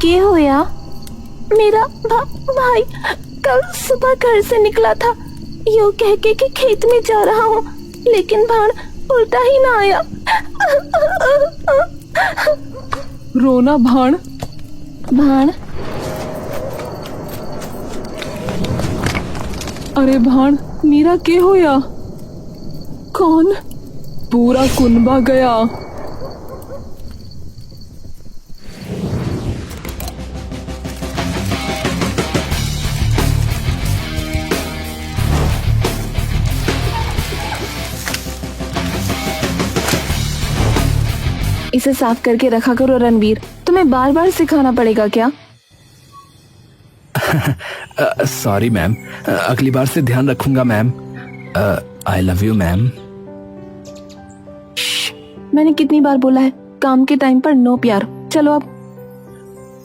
के होया? मेरा भाई कल सुबह घर से निकला था यूं कह के कि खेत में जा रहा हूँ, लेकिन भाण उल्टा ही ना आया। रोना भाण। अरे भाण मीरा के होया? कौन? पूरा कुनबा गया। इसे साफ करके रखा करो रणवीर, तुम्हें बार बार सिखाना पड़ेगा क्या? सॉरी मैम, अगली बार से ध्यान रखूंगा ma'am. I love you ma'am. मैंने कितनी बार बोला है, काम के टाइम पर नो प्यार। चलो अब।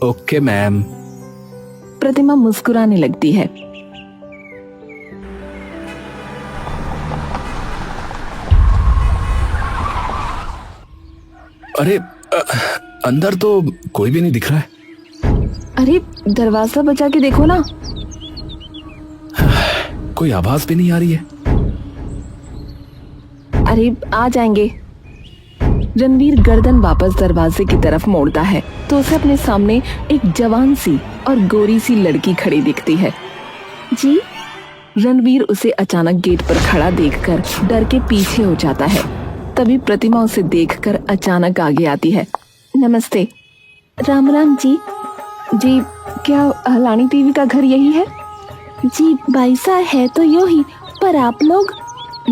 Okay ma'am. प्रतिमा मुस्कुराने लगती है। अरे अंदर तो कोई भी नहीं दिख रहा है। अरे दरवाजा बचा के देखो ना। कोई आवाज भी नहीं आ रही है। अरे आ जाएंगे। रणवीर गर्दन वापस दरवाजे की तरफ मोड़ता है तो उसे अपने सामने एक जवान सी और गोरी सी लड़की खड़ी दिखती है। जी? रणवीर उसे अचानक गेट पर खड़ा देखकर डर के पीछे हो जाता है। तभी प्रतिमा उसे देखकर अचानक आगे आती है। नमस्ते। राम राम जी। जी क्या हलानी टीवी का घर यही है? जी बाईसा है तो यो ही, पर आप लोग?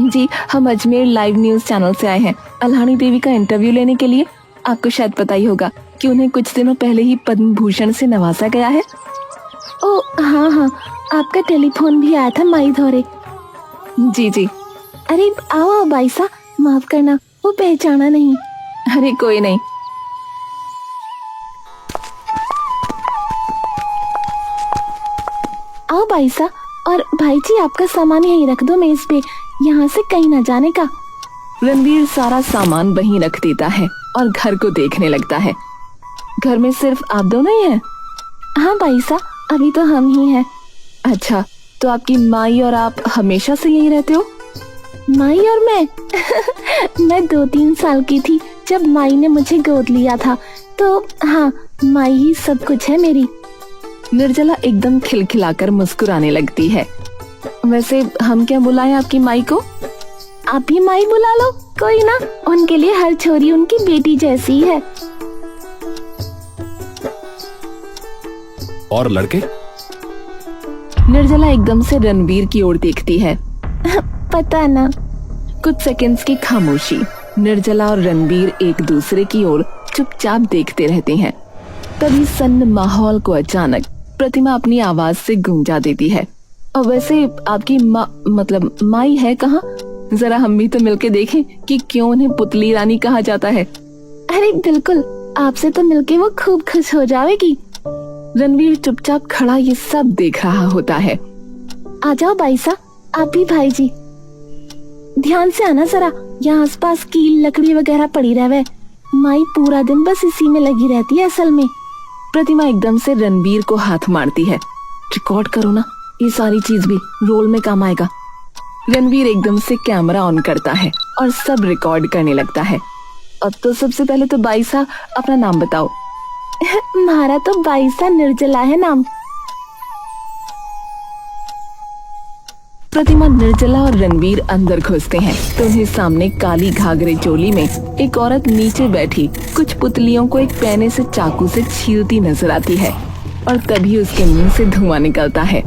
जी हम अजमेर लाइव न्यूज चैनल से आए हैं अल्हानी देवी का इंटरव्यू लेने के लिए। आपको शायद पता ही होगा कि उन्हें कुछ दिनों पहले ही पद्म भूषण से नवाजा गया है। ओ हाँ, आपका टेलीफोन भी आया था माई धोरे। जी। अरे आओ बाईसा, माफ करना वो पहचाना नहीं। अरे कोई नहीं। आओ बाईसा, और भाई जी आपका सामान यहीं रख दो मेज पे, यहाँ से कहीं ना जाने का। रणवीर सारा सामान वहीं रख देता है और घर को देखने लगता है। घर में सिर्फ आप दोनों ही हैं? हाँ बाईसा, अभी तो हम ही हैं। अच्छा, तो आपकी माई और आप हमेशा से यहीं रहते हो? माई और मैं मैं 2-3 साल की थी जब माई ने मुझे गोद लिया था, तो हाँ माई ही सब कुछ है मेरी। निर्जला एकदम खिलखिलाकर मुस्कुराने लगती है। वैसे हम क्या बुलाएं आपकी माई को? आप ही माई बुला लो, कोई ना, उनके लिए हर छोरी उनकी बेटी जैसी है। और लड़के? निर्जला एकदम से रणवीर की ओर देखती है। पता ना। कुछ सेकंड्स की खामोशी। निर्जला और रणवीर एक दूसरे की ओर चुपचाप देखते रहते हैं। तभी सन्न माहौल को अचानक प्रतिमा अपनी आवाज से गूंजा देती है। और वैसे आपकी मतलब माई है कहाँ? जरा हम भी तो मिलके देखें कि क्यों उन्हें पुतली रानी कहा जाता है। अरे बिल्कुल, आपसे तो मिलके वो खूब खुश हो जाएगी। रणवीर चुपचाप खड़ा ये सब देख रहा होता है। आ जाओ बाईसा, आप भी भाई जी। ध्यान से आना जरा, यहाँ आसपास कील लकड़ी वगैरह पड़ी रहे। माई पूरा दिन बस इसी में लगी रहती है असल में। प्रतिमा एकदम से रणवीर को हाथ मारती है। रिकॉर्ड करो ना, ये सारी चीज भी रोल में काम आएगा। रणवीर एकदम से कैमरा ऑन करता है और सब रिकॉर्ड करने लगता है। अब तो सबसे पहले तो बाईसा अपना नाम बताओ। हमारा तो बाईसा निर्जला है नाम। प्रतिमा, निर्जला और रणवीर अंदर घुसते हैं तो उन्हें सामने काली घाघरे चोली में एक औरत नीचे बैठी कुछ पुतलियों को एक पैने से चाकू से छीलती नजर आती है और तभी उसके मुंह से धुआं निकलता है।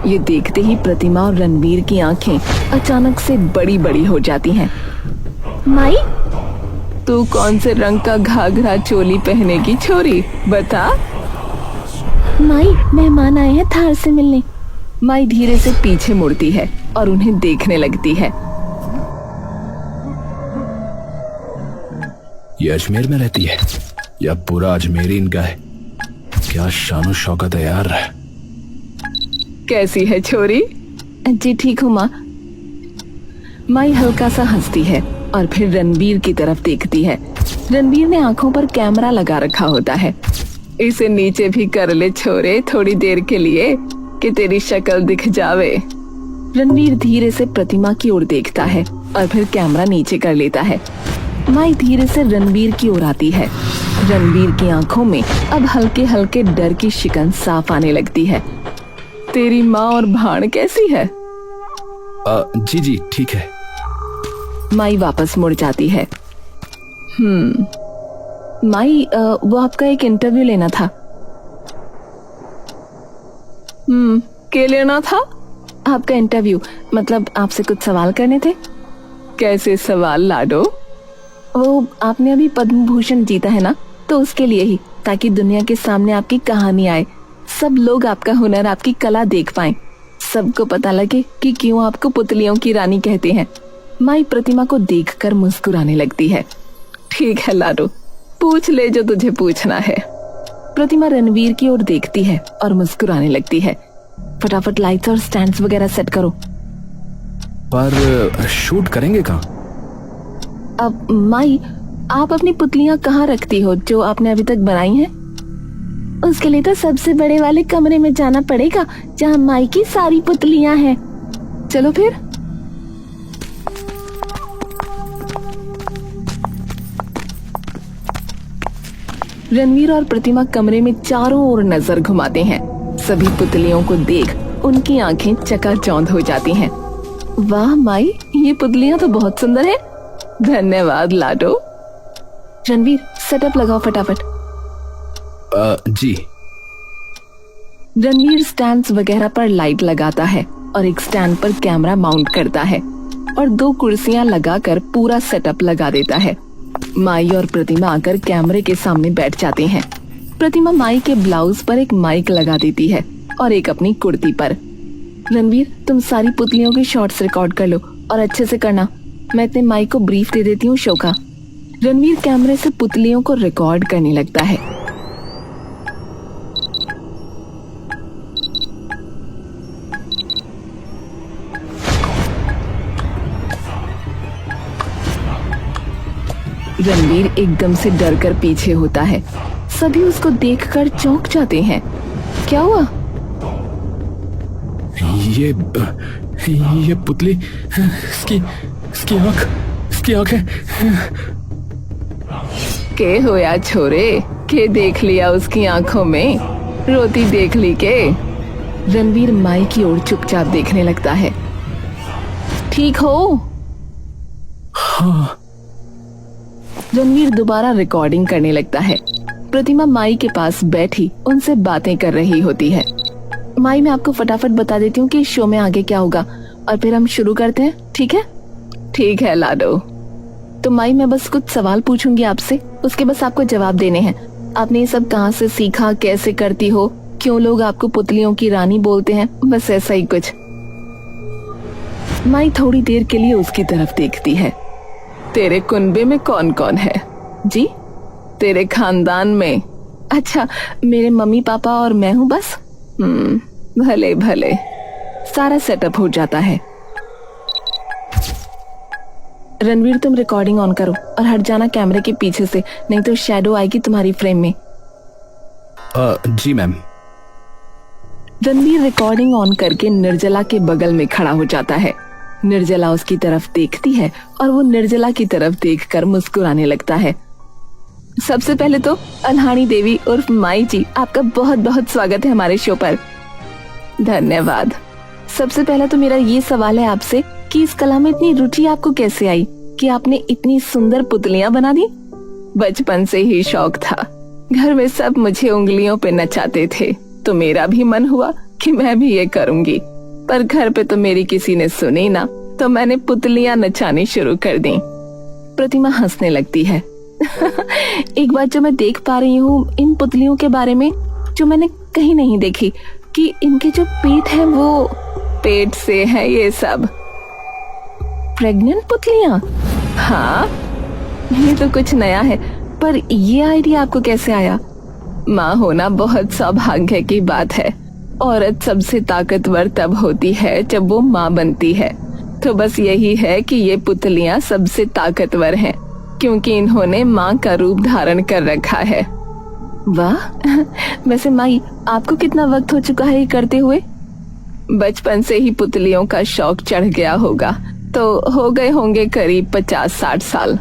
ये देखते ही प्रतिमा और रणवीर की आंखें अचानक से बड़ी बड़ी हो जाती हैं। माई, तू कौन से रंग का घाघरा चोली पहने की छोरी, बता। माई, मेहमान आए हैं थार से मिलने। माई धीरे से पीछे मुड़ती है और उन्हें देखने लगती है। ये अजमेर में रहती है या पूरा अजमेर इनका है? क्या शान शौकत है यार। कैसी है छोरी? जी ठीक हूँ माँ। माई हल्का सा हंसती है और फिर रणवीर की तरफ देखती है। रणवीर ने आंखों पर कैमरा लगा रखा होता है। इसे नीचे भी कर ले छोरे, थोड़ी देर के लिए, कि तेरी शक्ल दिख जावे। रणवीर धीरे से प्रतिमा की ओर देखता है और फिर कैमरा नीचे कर लेता है। माई धीरे से रणवीर की ओर आती है। रणवीर की आंखों में अब हल्के हल्के डर की शिकन साफ आने लगती है। तेरी माँ और भाण कैसी है? जी जी ठीक है। माई वापस मुड़ जाती है। माई, वो आपका एक इंटरव्यू लेना था। क्या लेना था? आपका इंटरव्यू, मतलब आपसे कुछ सवाल करने थे। कैसे सवाल लाडो? वो आपने अभी पद्म भूषण जीता है ना, तो उसके लिए ही, ताकि दुनिया के सामने आपकी कहानी आए, सब लोग आपका हुनर, आपकी कला देख पाएं, सबको पता लगे कि क्यों आपको पुतलियों की रानी कहते हैं। माई प्रतिमा को देखकर मुस्कुराने लगती है। ठीक है लाडो, पूछ ले जो तुझे पूछना है। प्रतिमा रणवीर की ओर देखती है और मुस्कुराने लगती है। फटाफट लाइट्स और स्टैंड्स वगैरह सेट करो। पर शूट करेंगे कहाँ? अब माई, आप अपनी पुतलियां कहाँ रखती हो जो आपने अभी तक बनाई हैं? उसके लिए तो सबसे बड़े वाले कमरे में जाना पड़ेगा जहाँ माई की सारी पुतलियां हैं। चलो फिर। रणवीर और प्रतिमा कमरे में चारों ओर नजर घुमाते हैं। सभी पुतलियों को देख उनकी आंखें चकाचौंध हो जाती हैं। वाह माई, ये पुतलियां तो बहुत सुंदर हैं। धन्यवाद लाडो। रणवीर, सेटअप लगाओ फटाफट। जी। रणवीर स्टैंड्स वगैरह पर लाइट लगाता है और एक स्टैंड पर कैमरा माउंट करता है और 2 कुर्सियां लगाकर पूरा सेटअप लगा देता है। माई और प्रतिमा आकर कैमरे के सामने बैठ जाते हैं। प्रतिमा माई के ब्लाउज पर एक माइक लगा देती है और एक अपनी कुर्ती पर। रणवीर, तुम सारी पुतलियों के शॉट्स रिकॉर्ड कर लो और अच्छे से करना। मैं इतने माइक को ब्रीफ दे देती हूँ शो का। रणवीर कैमरे से पुतलियों को रिकॉर्ड करने लगता है। रणवीर एकदम से डर कर पीछे होता है। सभी उसको देखकर चौंक जाते हैं। क्या हुआ? ये पुतली, इसकी आंख है। के होया छोरे, के देख लिया उसकी आंखों में, रोती देख ली के? रणवीर माई की ओर चुपचाप देखने लगता है। ठीक हो? हाँ। रणवीर दोबारा रिकॉर्डिंग करने लगता है। प्रतिमा माई के पास बैठी उनसे बातें कर रही होती है। माई, मैं आपको फटाफट बता देती हूँ कि शो में आगे क्या होगा और फिर हम शुरू करते हैं, ठीक है? ठीक है लाडो। तो माई, मैं बस कुछ सवाल पूछूंगी आपसे, उसके बस आपको जवाब देने हैं। आपने ये सब कहाँ से सीखा, कैसे करती हो, क्यों लोग आपको पुतलियों की रानी बोलते हैं, बस ऐसा ही कुछ। माई थोड़ी देर के लिए उसकी तरफ देखती है। तेरे कुनबे में कौन कौन है? जी, तेरे खानदान में? अच्छा, मेरे मम्मी पापा और मैं हूँ बस। भले भले। सारा सेटअप हो जाता है। रणवीर, तुम रिकॉर्डिंग ऑन करो और हट जाना कैमरे के पीछे से, नहीं तो शैडो आएगी तुम्हारी फ्रेम में। जी मैम। रणवीर रिकॉर्डिंग ऑन करके निर्जला के बगल में खड़ा हो जाता है। निर्जला उसकी तरफ देखती है और वो निर्जला की तरफ देखकर मुस्कुराने लगता है। सबसे पहले तो अल्हानी देवी उर्फ माई जी, आपका बहुत बहुत स्वागत है हमारे शो पर। धन्यवाद। सबसे पहला तो मेरा ये सवाल है आपसे कि इस कला में इतनी रुचि आपको कैसे आई कि आपने इतनी सुंदर पुतलियां बना दी? बचपन से ही शौक था। घर में सब मुझे उंगलियों पे नचाते थे, तो मेरा भी मन हुआ कि मैं भी ये करूंगी, पर घर पे तो मेरी किसी ने सुनी ना, तो मैंने पुतलियां नचानी शुरू कर दी। प्रतिमा हंसने लगती है। एक बात जो मैं देख पा रही हूँ इन पुतलियों के बारे में, जो मैंने कहीं नहीं देखी, कि इनके जो पेट है वो पेट से है ये सब। प्रेग्नेंट पुतलियां? हाँ, ये तो कुछ नया है, पर ये आइडिया आपको कैसे आया? माँ होना बहुत सौभाग्य की बात है। औरत सबसे ताकतवर तब होती है जब वो माँ बनती है। तो बस यही है कि ये पुतलियां सबसे ताकतवर हैं, क्योंकि इन्होंने माँ का रूप धारण कर रखा है। वाह वैसे माई आपको कितना वक्त हो चुका है ये करते हुए? बचपन से ही पुतलियों का शौक चढ़ गया होगा, तो हो गए होंगे करीब 50-60 साल।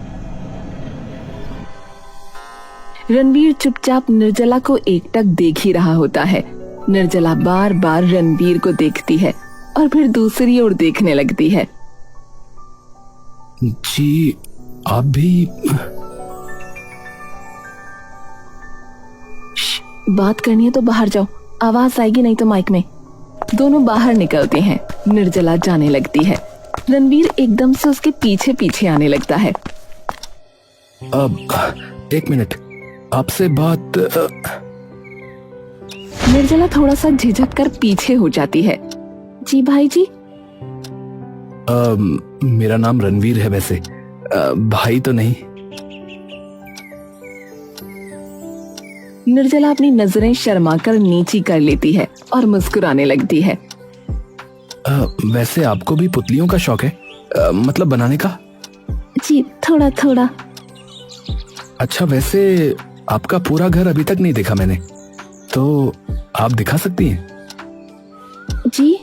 रणवीर चुपचाप निर्जला को एकटक देख ही रहा होता है। निर्जला बार बार रणवीर को देखती है और फिर दूसरी ओर देखने लगती है। जी आप भी? बात करनी है तो बाहर जाओ, आवाज आएगी नहीं तो माइक में। दोनों बाहर निकलते हैं। निर्जला जाने लगती है। रणवीर एकदम से उसके पीछे पीछे आने लगता है। अब एक मिनट, आपसे बात निर्जला थोड़ा सा झिझक कर पीछे हो जाती है। जी भाई जी। मेरा नाम रणवीर है वैसे, भाई तो नहीं। निर्जला अपनी नजरें शर्माकर नीची कर लेती है और मुस्कुराने लगती है। वैसे आपको भी पुतलियों का शौक है, मतलब बनाने का? जी थोड़ा थोड़ा। अच्छा, वैसे आपका पूरा घर अभी तक नहीं देखा मैंने, तो आप दिखा सकती हैं? जी।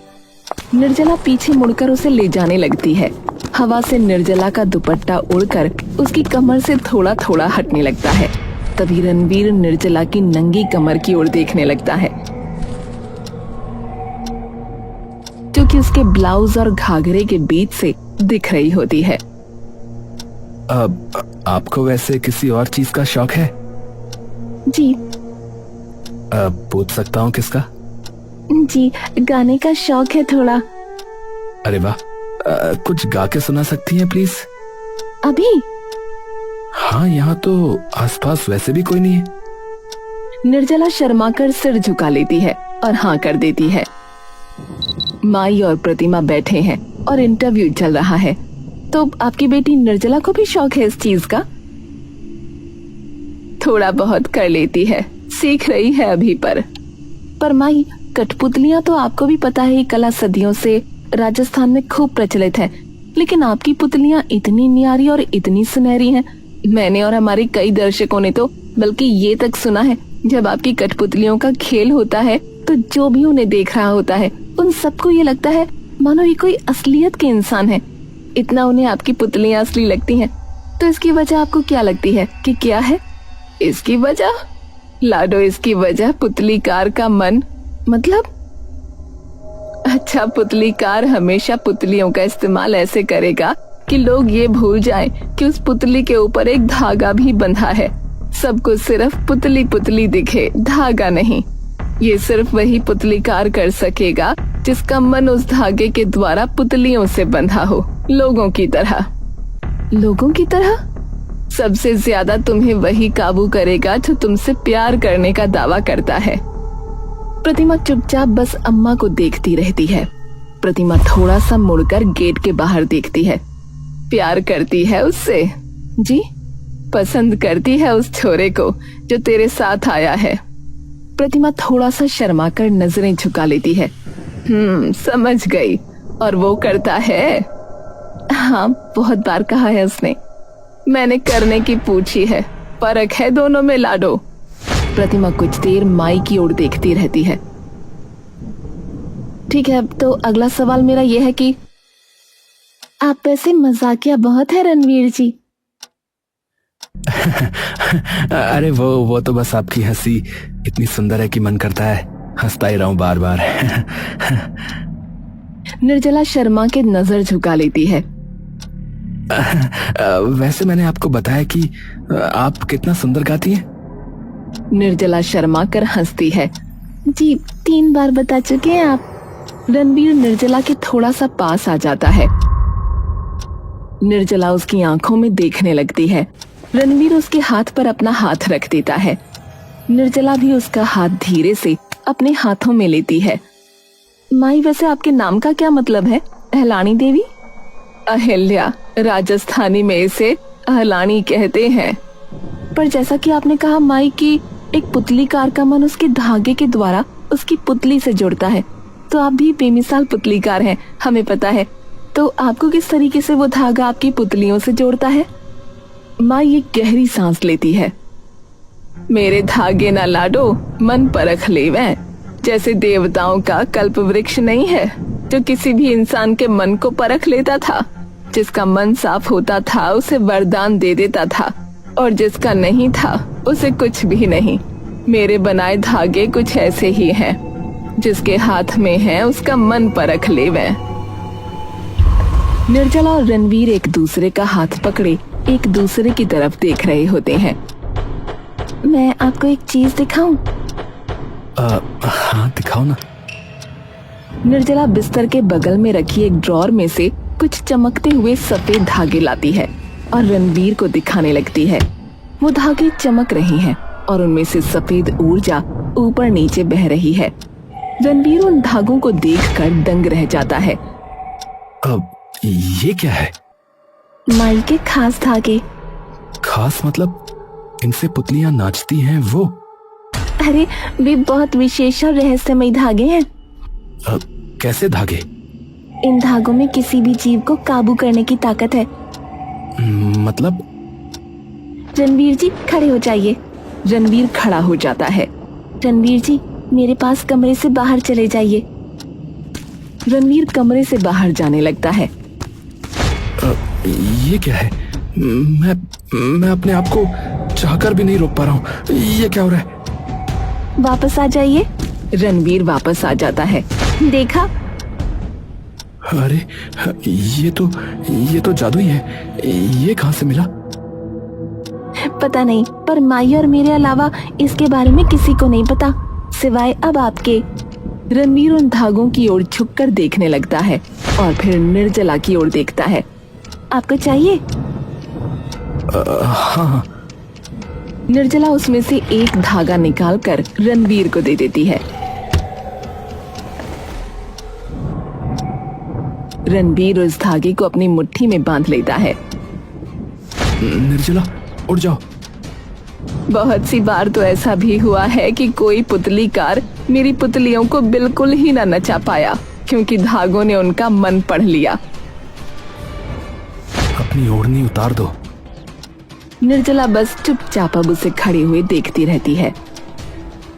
निर्जला पीछे मुड़कर उसे ले जाने लगती है। हवा से निर्जला का दुपट्टा उड़कर उसकी कमर से थोड़ा थोड़ा हटने लगता है। तभी रणवीर निर्जला की नंगी कमर की ओर देखने लगता है, जो कि उसके ब्लाउज और घाघरे के बीच से दिख रही होती है। आपको वैसे किसी और चीज का शौक है? जी। पूछ सकता हूँ किसका? जी गाने का शौक है थोड़ा। अरे वाह, कुछ गा के सुना सकती हैं प्लीज? अभी? हाँ, यहाँ तो आसपास वैसे भी कोई नहीं है। निर्जला शर्माकर सिर झुका लेती है और हाँ कर देती है। माई और प्रतिमा बैठे हैं और इंटरव्यू चल रहा है। तो आपकी बेटी निर्जला को भी शौक है इस चीज का? थोड़ा बहुत कर लेती है, सीख रही है अभी। पर माई, कठपुतलियां तो आपको भी पता है, ये कला सदियों से राजस्थान में खूब प्रचलित है, लेकिन आपकी पुतलियां इतनी न्यारी और इतनी सुनहरी हैं। मैंने और हमारे कई दर्शकों ने तो बल्कि ये तक सुना है, जब आपकी कठपुतलियों का खेल होता है तो जो भी उन्हें देख रहा होता है उन सबको ये लगता है मानो ये कोई असलियत के इंसान है। इतना उन्हें आपकी पुतलियां असली लगती हैं। तो इसकी वजह आपको क्या लगती है कि क्या है? इसकी वजह लाडो, इसकी वजह पुतलीकार का मन, मतलब अच्छा, पुतलीकार हमेशा पुतलियों का इस्तेमाल ऐसे करेगा कि लोग ये भूल जाएं कि उस पुतली के ऊपर एक धागा भी बंधा है। सबको सिर्फ पुतली पुतली दिखे, धागा नहीं। ये सिर्फ वही पुतलीकार कर सकेगा जिसका मन उस धागे के द्वारा पुतलियों से बंधा हो, लोगों की तरह। लोगों की तरह? सबसे ज्यादा तुम्हें वही काबू करेगा जो तुमसे प्यार करने का दावा करता है। प्रतिमा चुपचाप बस अम्मा को देखती रहती है। प्रतिमा थोड़ा सा मुड़कर गेट के बाहर देखती है। प्यार करती है उससे? जी, पसंद करती है उस छोरे को जो तेरे साथ आया है। प्रतिमा थोड़ा सा शर्माकर नजरें झुका लेती है। समझ गई। और वो करता है? हाँ, बहुत बार कहा है उसने। मैंने करने की पूछी है। फर्क है दोनों में लाडो। प्रतिमा कुछ देर माई की ओर देखती रहती है। ठीक है, तो अगला सवाल मेरा यह है कि आप वैसे मजाकिया बहुत है रणवीर जी। अरे वो तो बस आपकी हंसी इतनी सुंदर है कि मन करता है हंसता ही रहूं बार बार। निर्जला शर्मा के नजर झुका लेती है। वैसे मैंने आपको बताया कि आप कितना सुंदर गाती हैं। निर्जला शर्मा कर हंसती है। जी, 3 बार बता चुके हैं आप। रणवीर निर्जला के थोड़ा सा पास आ जाता है। निर्जला उसकी आंखों में देखने लगती है। रणवीर उसके हाथ पर अपना हाथ रख देता है। निर्जला भी उसका हाथ धीरे से अपने हाथों में लेती है। माई, वैसे आपके नाम का क्या मतलब है? अहलानी देवी? अहिल्या, राजस्थानी में इसे अहलानी कहते हैं। पर जैसा कि आपने कहा माई कि एक पुतलीकार का मन उसके धागे के द्वारा उसकी पुतली से जुड़ता है, तो आप भी बेमिसाल पुतलीकार हैं, हमें पता है। तो आपको किस तरीके से वो धागा आपकी पुतलियों से जोड़ता है? माँ ये गहरी सांस लेती है। मेरे धागे ना लाडो मन परख लेवे। जैसे देवताओं का कल्प वृक्ष नहीं है जो किसी भी इंसान के मन को परख लेता था। जिसका मन साफ होता था उसे वरदान दे देता था, और जिसका नहीं था उसे कुछ भी नहीं। मेरे बनाए धागे कुछ ऐसे ही हैं, जिसके हाथ में है उसका मन परख लेवे। निर्जला और रणवीर एक दूसरे का हाथ पकड़े एक दूसरे की तरफ देख रहे होते हैं। मैं आपको एक चीज दिखाऊं? हाँ दिखाओ ना। निर्जला बिस्तर के बगल में रखी एक ड्रॉर में से कुछ चमकते हुए सफेद धागे लाती है और रणवीर को दिखाने लगती है। वो धागे चमक रहे हैं और उनमें से सफेद ऊर्जा ऊपर नीचे बह रही है। रणवीर उन धागों को देखकर दंग रह जाता है। अब ये क्या है? माई के खास धागे। खास मतलब? इनसे पुतलियां नाचती हैं वो? अरे वे बहुत विशेष और रहस्यमय धागे हैं। कैसे धागे? इन धागों में किसी भी जीव को काबू करने की ताकत है। मतलब? रणवीर जी खड़े हो जाइए। रणवीर खड़ा हो जाता है। रणवीर जी मेरे पास कमरे से बाहर चले जाइए। रणवीर कमरे से बाहर जाने लगता है। ये क्या है? मैं अपने आप को चाहकर भी नहीं रोक पा रहा हूँ। ये क्या हो रहा है? वापस आ जाइए। रणवीर वापस आ जाता है। देखा? अरे ये तो जादू ही है। ये कहाँ से मिला? पता नहीं, पर माई और मेरे अलावा इसके बारे में किसी को नहीं पता, सिवाय अब आपके। रणवीर उन धागों की ओर झुककर देखने लगता है और फिर निर्जला की ओर देखता है। आपको चाहिए? हाँ। निर्जला उसमें से एक धागा निकालकर रणवीर को दे देती है। रणवीर उस धागे को अपनी मुट्ठी में बांध लेता है। निर्जला उठ जाओ। बहुत सी बार तो ऐसा भी हुआ है कि कोई पुतलीकार मेरी पुतलियों को बिल्कुल ही न नचा पाया, क्योंकि धागों ने उनका मन पढ़ लिया। अपनी ओढ़नी उतार दो। निर्जला बस चुपचाप अब उसे खड़े हुए देखती रहती है।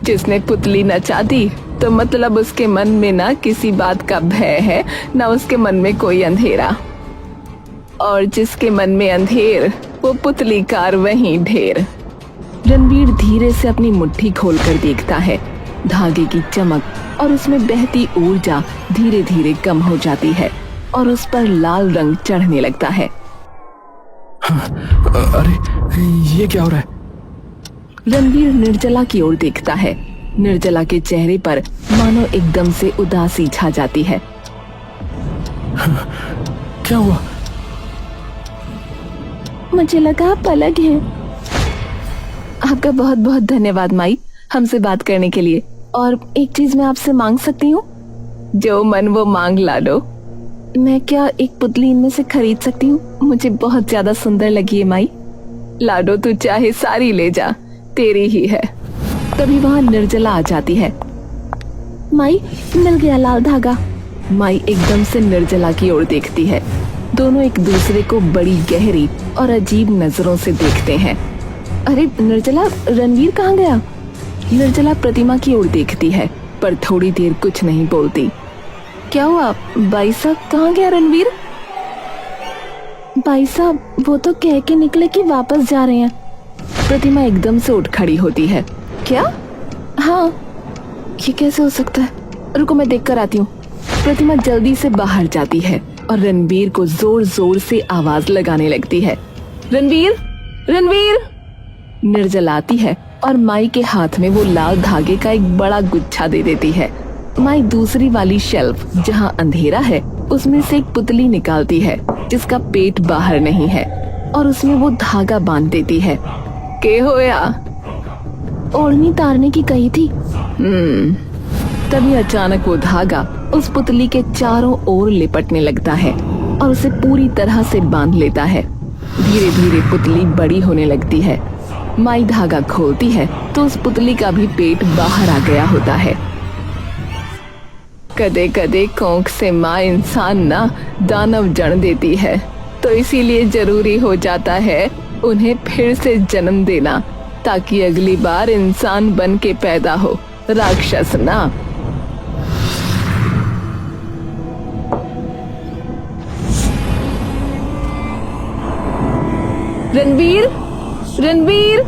जिसने पुतली नचा दी तो मतलब उसके मन में ना किसी बात का भय है, ना उसके मन में कोई अंधेरा। और जिसके मन में अंधेर वो पुतलीकार वहीं ढेर। रणवीर धीरे से अपनी मुट्ठी खोलकर देखता है। धागे की चमक और उसमें बहती ऊर्जा धीरे धीरे कम हो जाती है और उस पर लाल रंग चढ़ने लगता है। अरे ये क्या हो रहा है? रणवीर निर्जला की ओर देखता है। निर्जला के चेहरे पर मानो एकदम से उदासी छा जाती है। क्या हुआ? मुझे लगा आप अलग हैं। आपका बहुत बहुत धन्यवाद माई, हमसे बात करने के लिए। और एक चीज मैं आपसे मांग सकती हूँ? जो मन वो मांग ला लो। मैं क्या एक पुतली इनमें से खरीद सकती हूँ? मुझे बहुत ज्यादा सुंदर लगी है माई। लाडो तू चाहे सारी ले जा, तेरी ही है। तभी वहाँ निर्जला आ जाती है। माई मिल गया लाल धागा। माई एकदम से निर्जला की ओर देखती है। दोनों एक दूसरे को बड़ी गहरी और अजीब नजरों से देखते हैं। अरे निर्जला, रणवीर कहाँ गया? निर्जला प्रतिमा की ओर देखती है पर थोड़ी देर कुछ नहीं बोलती। क्या हुआ भाई साहब, कहाँ गया रणवीर? भाई साहब वो तो कह के निकले कि वापस जा रहे हैं। प्रतिमा एकदम से उठ खड़ी होती है। क्या? हाँ, ये कैसे हो सकता है? रुको मैं देख कर आती हूँ। प्रतिमा जल्दी से बाहर जाती है और रणवीर को जोर जोर से आवाज लगाने लगती है। रणवीर, रणवीर! निर्जला आती है और माई के हाथ में वो लाल धागे का एक बड़ा गुच्छा दे देती है। माई दूसरी वाली शेल्फ जहाँ अंधेरा है उसमें से एक पुतली निकालती है जिसका पेट बाहर नहीं है और उसमें वो धागा बांध देती है। के होया? ओढ़नी तारने की कही थी। तभी अचानक वो धागा उस पुतली के चारों ओर लिपटने लगता है और उसे पूरी तरह से बांध लेता है। धीरे धीरे पुतली बड़ी होने लगती है। माई धागा खोलती है तो उस पुतली का भी पेट बाहर आ गया होता है। कदे कदे कोंख से माँ इंसान ना दानव जन्म देती है, तो इसीलिए जरूरी हो जाता है उन्हें फिर से जन्म देना। ताकि अगली बार इंसान बन के पैदा हो, राक्षस ना। रणवीर, रणवीर,